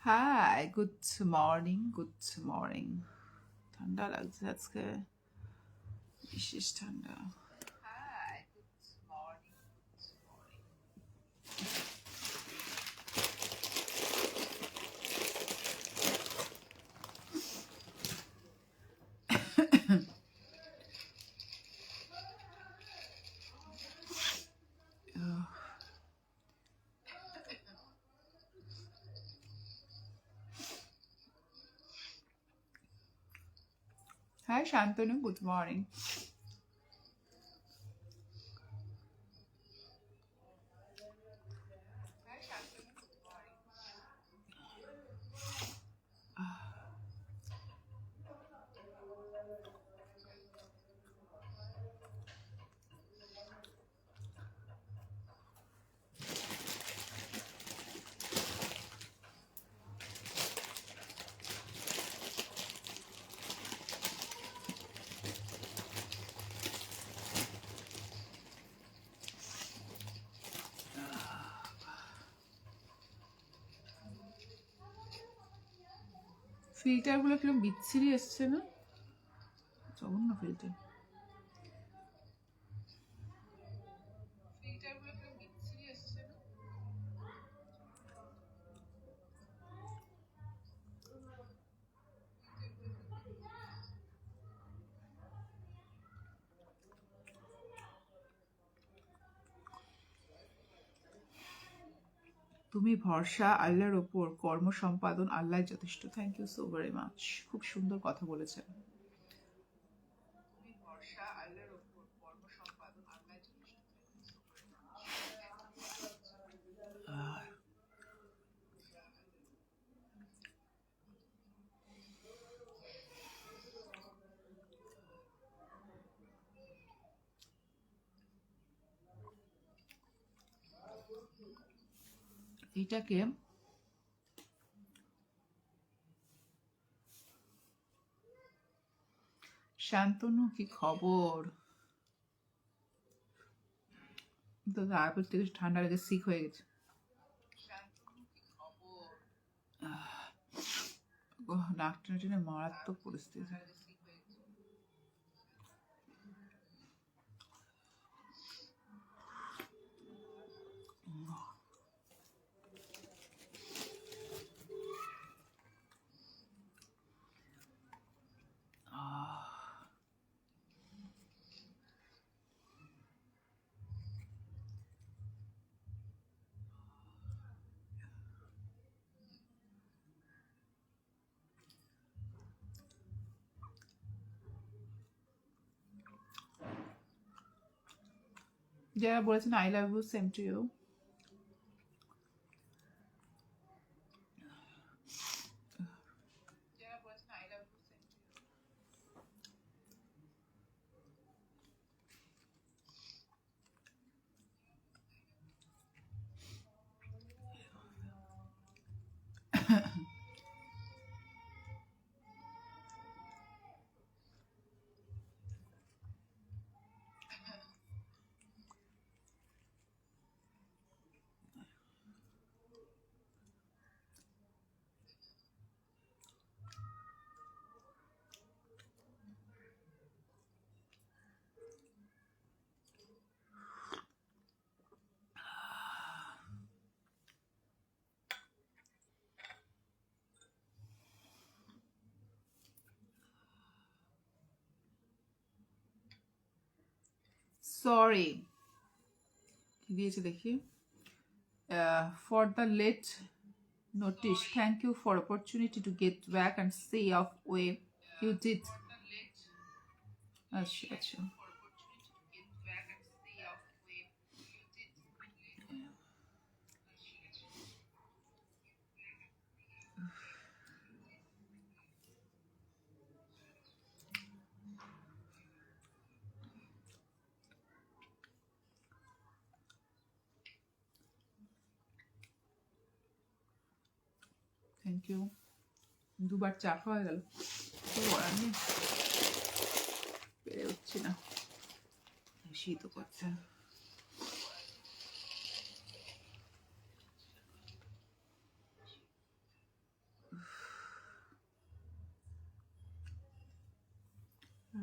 Hi, good morning, good morning. ঠান্ডা লাগছে আজকে, বিশেষ ঠান্ডা। Hi Shantanu, good morning. ফিল্টারগুলো কিরকম বিচ্ছিরি এসছে না, জঘন্য ফিল্টার। তুমি ভরসা আল্লাহর ওপর, কর্ম সম্পাদন আল্লাহ যথেষ্ট। Thank you so very much, খুব সুন্দর কথা বলেছেন। এটাকে শান্তনু, কি খবর? তো তারপর থেকে ঠান্ডা লেগে সিক হয়ে গেছে। নাক টেনে টেনে মারাত্মক পরিস্থিতি। যারা বলেছেন I love you, same to you. Sorry, কি দিয়েছে দেখি। For the late notice, thank you for opportunity to get back and see of way you did. আচ্ছা আচ্ছা, থ্যাংক ইউ। দুবার চা খাওয়া গেল, তো বলার নেই, পেরে উঠছি না, শীত করছে।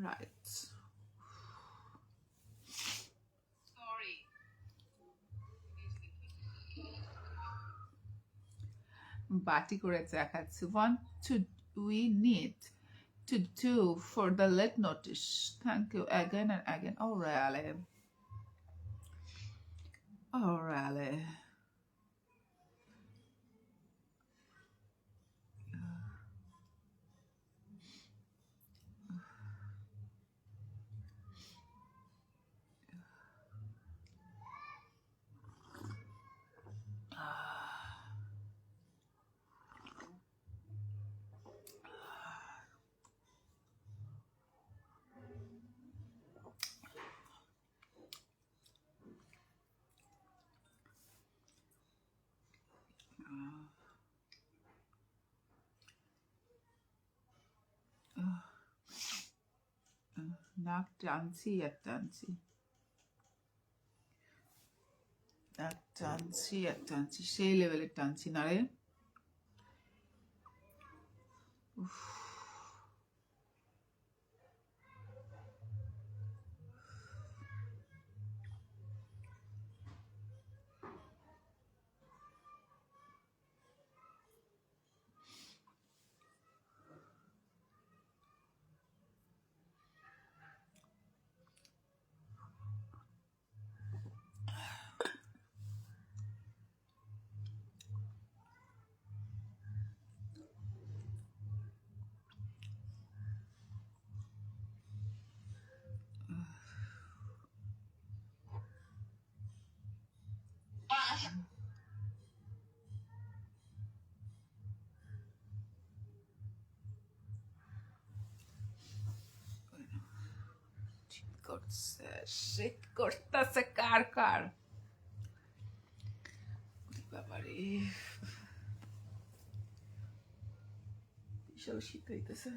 রাইট। বাটি করে চা খাচ্ছি। We need to do for the late notice. Thank you again and again. Oh really? Oh really? নাক টানছি আর টানছি, নাক টানছি আর টানছি, সেই লেভেলের টানছি না রে। করছে শীত করতেছে কার কার, বাবারে বিশাল শীত হইতেছে।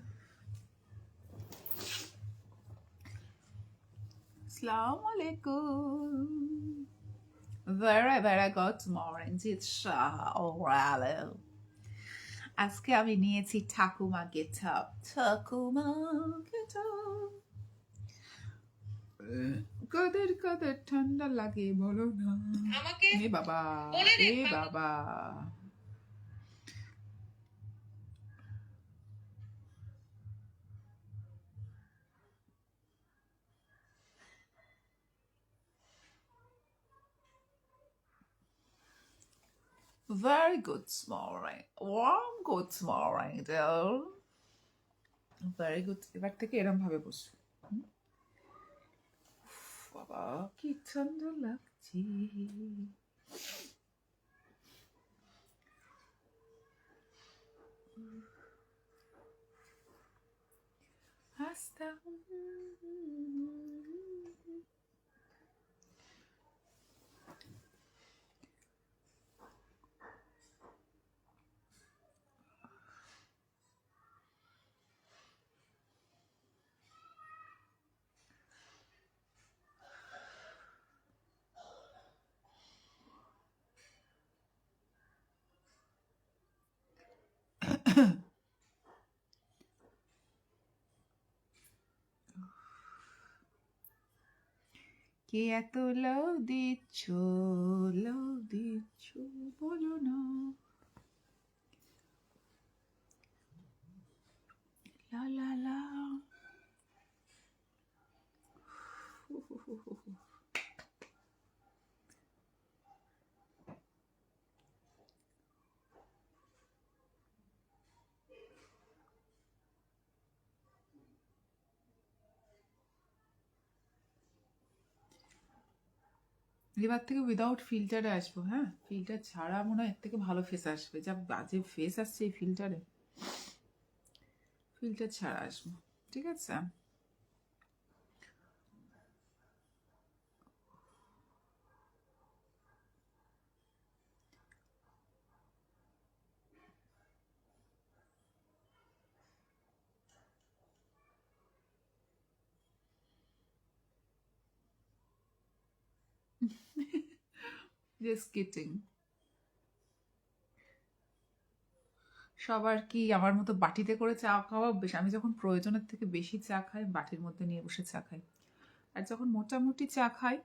আসসালামু আলাইকুম। Very very good morning জিৎসা। ওরালে আজকে আমি নিয়েছি ঠাকুমা গেটআপ, ঠাকুমা গেটআপ। কাদের কাদের ঠান্ডা লাগে বলো না আমাকে, এ বাবা এ বাবা। Very good morning, warm good morning dear. Very good. এবার থেকে এরম ভাবে বসো। বাবা কি ঠান্ডা লাগছে। হাসতা কে এত লাউ দিচ্ছ, লাউ দিচ্ছ বলো না। লা লা লা। এবার থেকে উইদাউট ফিল্টারে আসবো। হ্যাঁ, ফিল্টার ছাড়া মনে হয় এর থেকে ভালো ফেস আসবে। যা বাজে ফেস আসছে এই ফিল্টারে, ফিল্টার ছাড়া আসবো। ঠিক আছে। Just kidding. সবার কি আমার মতো বাটিতে করে চা খাওয়া অভ্যেস? আমি যখন প্রয়োজনের থেকে বেশি চা খাই, বাটির মধ্যে নিয়ে বসে চা খাই। আর যখন মোটামুটি চা খাই,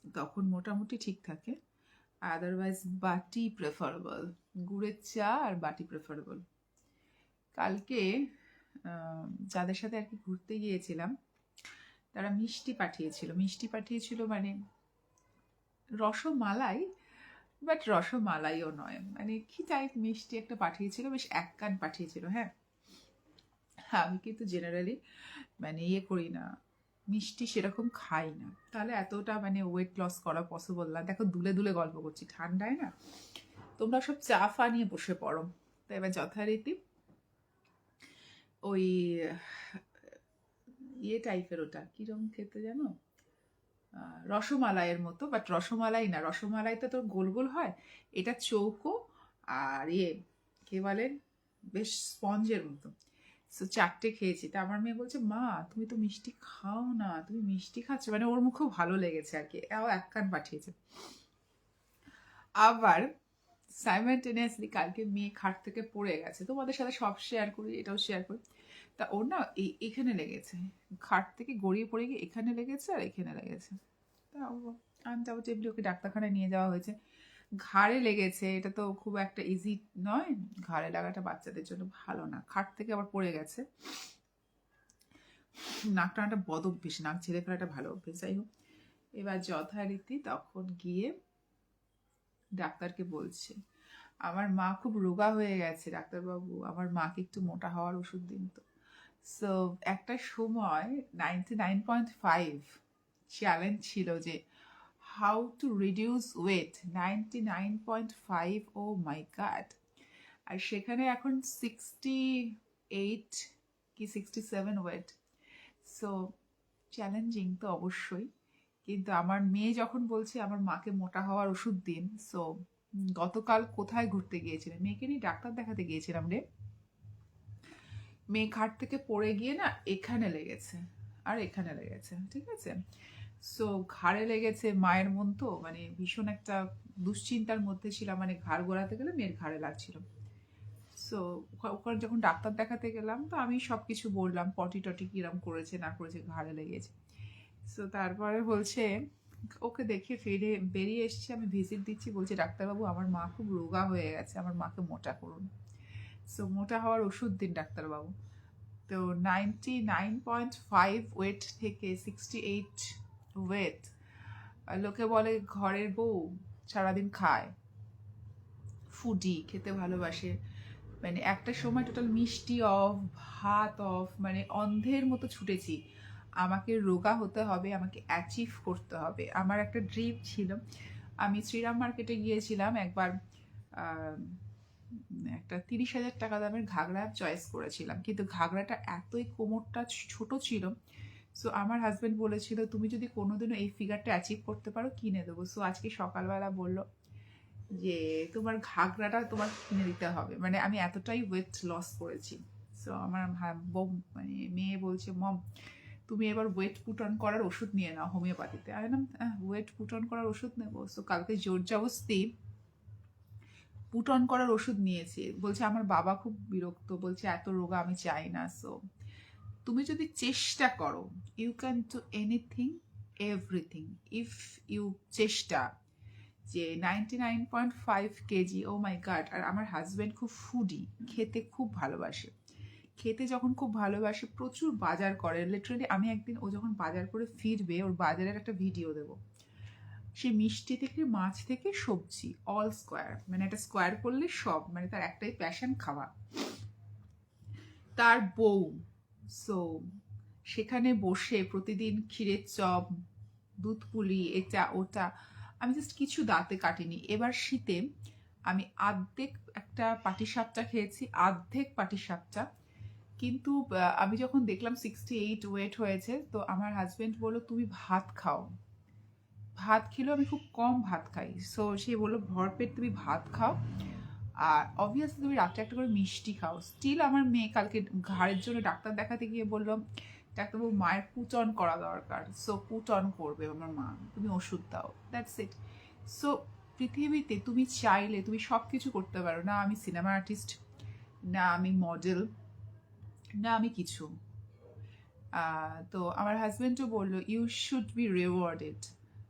তখন মোটামুটি ঠিক থাকে। আদারওয়াইজ বাটি প্রেফারেবল। গুড়ের চা আর বাটি প্রেফারেবল। কালকে যাদের সাথে আর কি ঘুরতে গিয়েছিলাম, তারা মিষ্টি পাঠিয়েছিল মানে রসমালাই, বাট রসমালাইও নয়, মানে কি টাইপ মিষ্টি একটা পাঠিয়েছিল, বেশ এক কান পাঠিয়েছিল। হ্যাঁ, আমি কিন্তু জেনারেলি মানে ইয়ে করি না, মিষ্টি সেরকম খাই না, তাহলে এতটা মানে ওয়েট লস করা পসিবল না। দেখো দুলে দুলে গল্প করছি, ঠান্ডায় না তোমরা সব চা ফা নিয়ে বসে পড়ো। তো এবার যথারীতি ওই ইয়ে টাইপের, ওটা কিরম খেতে জানো, রসমালাইয়ের মতো, বাট রসমালাই না, রসমালাই তো তোর গোল গোল হয়, এটা চৌকো আর ইয়ে কে বলে বেশ স্পঞ্জের মতো। সো 4টে খেয়েছি। তা আমার মেয়ে বলছে, মা তুমি তো মিষ্টি খাও না, তুমি মিষ্টি খাচ্ছ, মানে ওর মুখেও ভালো লেগেছে আর কি, ও এক কান পাঠিয়েছে। আবার সাইমালটেনিয়াসলি কালকে মেয়ে খাট থেকে পড়ে গেছে, তোমাদের সাথে সব শেয়ার করি, এটাও শেয়ার করি। তা ওর না এখানে লেগেছে, খাট থেকে গড়িয়ে পড়ে গিয়ে এখানে লেগেছে আর এখানে লেগেছে। তা আনটাউটেবলি ওকে ডাক্তারখানায় নিয়ে যাওয়া হয়েছে। ঘাড়ে লেগেছে, এটা তো খুব একটা ইজি নয়, ঘাড়ে লাগাটা বাচ্চাদের জন্য ভালো না। খাট থেকে আবার পড়ে গেছে। নাক টানাটা বদ অভ্যেস, নাক ছেড়ে ফেলাটা ভালো অভ্যেস। যাই হোক, এবার যথারীতি তখন গিয়ে ডাক্তারকে বলছে, আমার মা খুব রোগা হয়ে গেছে ডাক্তারবাবু, আমার মাকে একটু মোটা হওয়ার ওষুধ দিন তো। সো একটা সময় 99.5 চ্যালেঞ্জ ছিল যে how to reduce weight, 99.5, oh my god. আর সেখানে এখন 68 কি 67 ওয়েট। সো চ্যালেঞ্জিং তো অবশ্যই, কিন্তু আমার মেয়ে যখন বলছে আমার মাকে মোটা হওয়ার ওষুধ দিন, সো গতকাল কোথায় ঘুরতে গিয়েছিলেন, মেয়েকে নিয়ে ডাক্তার দেখাতে গিয়েছিলাম রে। মেয়ে খাট থেকে পড়ে গিয়ে না এখানে লেগেছে আর এখানে লেগেছে, ঠিক আছে। সো ঘাড়ে লেগেছে, মায়ের মন তো মানে ভীষণ একটা দুশ্চিন্তার মধ্যে ছিলাম, মানে ঘাড় গোড়াতে গেলে মেয়ের ঘাড়ে লাগছিল। সো ওখানে যখন ডাক্তার দেখাতে গেলাম, তো আমি সব কিছু বললাম, পটি টটি কিরম করেছে না করেছে, ঘাড়ে লেগেছে। সো তারপরে বলছে, ওকে দেখে বেরিয়ে এসছে, আমি ভিজিট দিচ্ছি, বলছে ডাক্তারবাবু আমার মা খুব রোগা হয়ে গেছে, আমার মাকে মোটা করুন। সো মোটা হওয়ার ওষুধ দিন ডাক্তারবাবু। তো 99.5 ওয়েট থেকে 68 ওয়েট। লোকে বলে ঘরের বউ সারাদিন খায়, ফুডি, খেতে ভালোবাসে, মানে একটা সময় টোটাল মিষ্টি অফ, ভাত অফ, মানে অন্ধের মতো ছুটেছি। আমাকে রোগা হতে হবে, আমাকে অ্যাচিভ করতে হবে। আমার একটা ড্রিম ছিল, আমি শ্রীরাম মার্কেটে গিয়েছিলাম একবার, একটা 30,000 টাকা দামের ঘাগরা চয়েস করেছিলাম, কিন্তু ঘাগরাটা এতই কোমরটা ছোট ছিল। সো আমার হাজব্যান্ড বলেছিল, তুমি যদি কোনোদিনও এই ফিগারটা অ্যাচিভ করতে পারো কিনে দেবো। সো আজকে সকালবেলা বললো যে তোমার ঘাগরাটা তোমার কিনে দিতে হবে, মানে আমি এতটাই ওয়েট লস করেছি। সো আমার মানে মেয়ে বলছে, মম তুমি এবার ওয়েট পুট অন করার ওষুধ নিয়ে নাও হোমিওপ্যাথিতে। আমি না ওয়েট পুট অন করার ওষুধ নেবো। সো কালকে জোর জবস্তি পুট অন করার ওষুধ নিয়েছি। বলছে আমার বাবা খুব বিরক্ত, বলছে এত রোগা আমি চাই না। সো তুমি যদি চেষ্টা করো, you can do anything, everything, if you চেষ্টা। যে 99.5 কেজি, ও মাই গড। আর আমার হাজব্যান্ড খুব ফুডি, খেতে খুব ভালোবাসে, খেতে যখন খুব ভালোবাসে প্রচুর বাজার করে লিটারালি। আমি একদিন ও যখন বাজার করে ফিরবে, ওর বাজারের একটা ভিডিও দেবো। সে মিষ্টি থেকে মাছ থেকে সবজি অল স্কোয়ার, মানে একটা স্কোয়ার করলে সব, মানে তার একটাই প্যাশন, খাওয়া। তার বউ, সো সেখানে বসে প্রতিদিন ক্ষীরের চপ, দুধ পুলি, এটা ওটা, আমি জাস্ট কিছু দাঁতে কাটিনি। এবার শীতে আমি আর্ধেক একটা পাটিসাপটা খেয়েছি, আর্ধেক পাটিসাপটা। কিন্তু আমি যখন দেখলাম 68 ওয়েট হয়েছে, তো আমার হাজব্যান্ড বললো তুমি ভাত খাও। ভাত খেলেও আমি খুব কম ভাত খাই। সো সে বললো ভরপেট তুমি ভাত খাও, আর অবভিয়াসলি তুমি রাত্রে একটা করে মিষ্টি খাও। স্টিল আমার মেয়ে কালকে ঘাড়ের জন্য ডাক্তার দেখাতে গিয়ে বললাম, ডাক্তারবাবু মায়ের পুট অন করা দরকার। সো পুট অন করবে আমার মা, তুমি ওষুধ দাও, দ্যাটস ইট। সো পৃথিবীতে তুমি চাইলে তুমি সব কিছু করতে পারো। না আমি সিনেমা আর্টিস্ট, না আমি মডেল, না আমি কিছু। তো আমার হাজব্যান্ডও বললো ইউ শুড বি রিওয়ার্ডেড,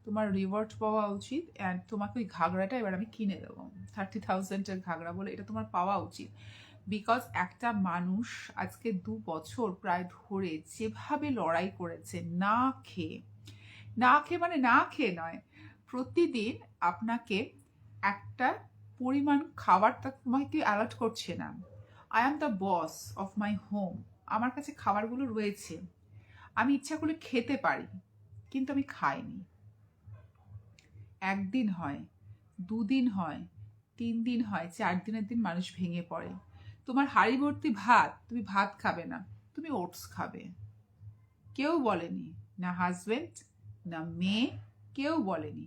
তোমার রিওয়ার্ড পাওয়া উচিত। অ্যান্ড তোমাকে ওই ঘাগরাটা এবার আমি কিনে দেবো, 30,000-এর ঘাগরা বলে, এটা তোমার পাওয়া উচিত। বিকজ একটা মানুষ আজকে 2 বছর প্রায় ধরে যেভাবে লড়াই করেছে না খেয়ে, না খেয়ে মানে না খেয়ে নয়, প্রতিদিন আপনাকে একটা পরিমাণ খাবারটা তোমাকে অ্যালার্ট করছে না। I am the boss of my home, আমার কাছে খাবারগুলো রয়েছে, আমি ইচ্ছা করলে খেতে পারি, কিন্তু আমি খাইনি। 1 দিন হয়, 2 দিন হয়, 3 দিন হয়, 4 দিনের দিন মানুষ ভেঙে পড়ে। তোমার হাঁড়ি ভর্তি ভাত, তুমি ভাত খাবে না, তুমি ওটস খাবে। কেউ বলেনি, না হাজব্যান্ড না মেয়ে, কেউ বলেনি।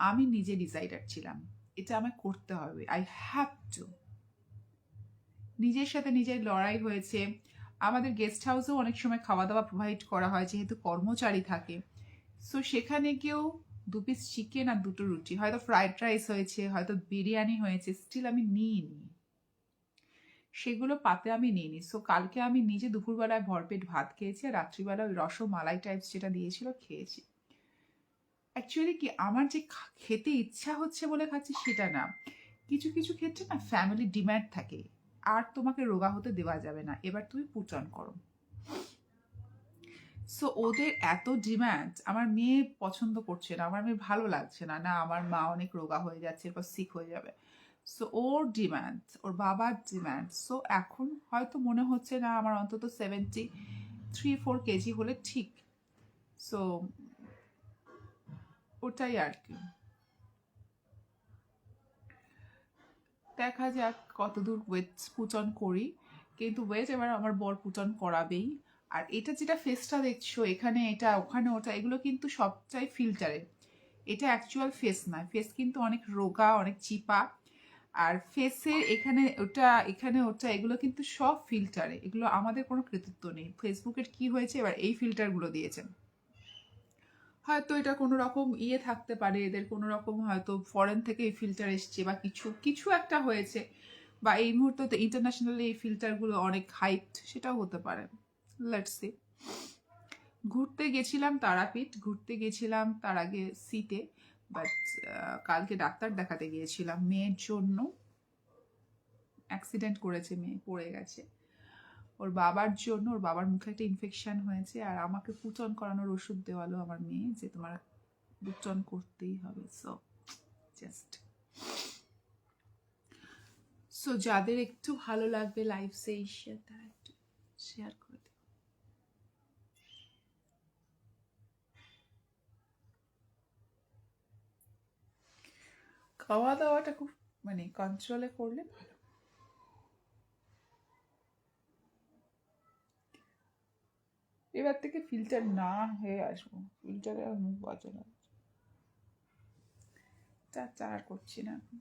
আমি নিজে ডিসাইডার ছিলাম, এটা আমায় করতে হবে, আই হ্যাভ টু। নিজের সাথে নিজের লড়াই হয়েছে। আমাদের গেস্ট হাউসেও অনেক সময় খাওয়া দাওয়া প্রোভাইড করা হয়, যেহেতু কর্মচারী থাকে। সো সেখানে কেউ 2 পিস চিকেন আর 2টো রুটি, হয়তো ফ্রাইড রাইস হয়েছে, হয়তো বিরিয়ানি হয়েছে, স্টিল আমি নিইনি, সেগুলো পাতে আমি নিইনি। সো কালকে আমি নিজে দুপুরবেলায় ভরপেট ভাত খেয়েছি, আর রাত্রিবেলা ওই রসমালাই টাইপস যেটা দিয়েছিল খেয়েছি। অ্যাকচুয়ালি কি আমার যে খেতে ইচ্ছা হচ্ছে বলে খাচ্ছি সেটা না, কিছু কিছু ক্ষেত্রে না ফ্যামিলি ডিম্যান্ড থাকে, আর তোমাকে রোগা হতে দেওয়া যাবে না, এবার তুমি পুট অন করো। সো ওদের এত ডিম্যান্ড, আমার মেয়ে পছন্দ করছে না, আমার মেয়ে ভালো লাগছে না, না আমার মা অনেক রোগা হয়ে যাচ্ছে, এরপর সিক হয়ে যাবে। সো ওর ডিম্যান্ড, ওর বাবার ডিম্যান্ড। সো এখন হয়তো মনে হচ্ছে না আমার অন্তত 73-4 কেজি হলে ঠিক। সো ওটাই আর কি, দেখা যাক কতদূর ওয়েট পুট অন করি। কিন্তু ওয়েট এবার আমার বর পুট অন করাবেই। আর এটা যেটা ফেসটা দেখছো এখানে, এটা ওখানে ওটা, এগুলো কিন্তু সবটাই ফিল্টারে, এটা অ্যাকচুয়াল ফেস নয়। ফেস কিন্তু অনেক রোগা, অনেক চিপা। আর ফেসের এখানে ওটা, এখানে ওটা, এগুলো কিন্তু সব ফিল্টারে, এগুলো আমাদের কোনো কৃতিত্ব নেই। ফেসবুকের কি হয়েছে, এবার এই ফিল্টারগুলো দিয়েছেন। হয়তো এটা কোনো রকম ইয়ে থাকতে পারে, এদের কোনো রকম হয়তো ফরেন থেকে এই ফিল্টার এসছে, বা কিছু কিছু একটা হয়েছে, বা এই মুহূর্তে ইন্টারন্যাশনালি এই ফিল্টারগুলো অনেক হাইপড, সেটাও হতে পারে। Let's see. ঘুরতে গেছিলাম তারাপীঠ, ঘুরতে গেছিলাম তার আগে সিতে, বাট কালকে ডাক্তার দেখাতে গিয়েছিলাম মেয়ের জন্য। অ্যাক্সিডেন্ট করেছে মেয়ে, পড়ে গেছে। ওর বাবার জন্য, ওর বাবার মুখে একটা ইনফেকশন হয়েছে, আর আমাকে পুটন করানোর ওষুধ দেওয়ালো আমার মেয়ে, যে তোমার পুটন করতেই হবে। সো যাদের একটু ভালো লাগবে লাইফ সেই তারা একটু শেয়ার করে দেবে। খাওয়া দাওয়াটা খুব মানে কন্ট্রোলে করলে ভালো। এবার থেকে ফিল্টার না হয়ে আসবো, ফিল্টারে আর মুখ বাঁচানো, চা আর করছি না এখন।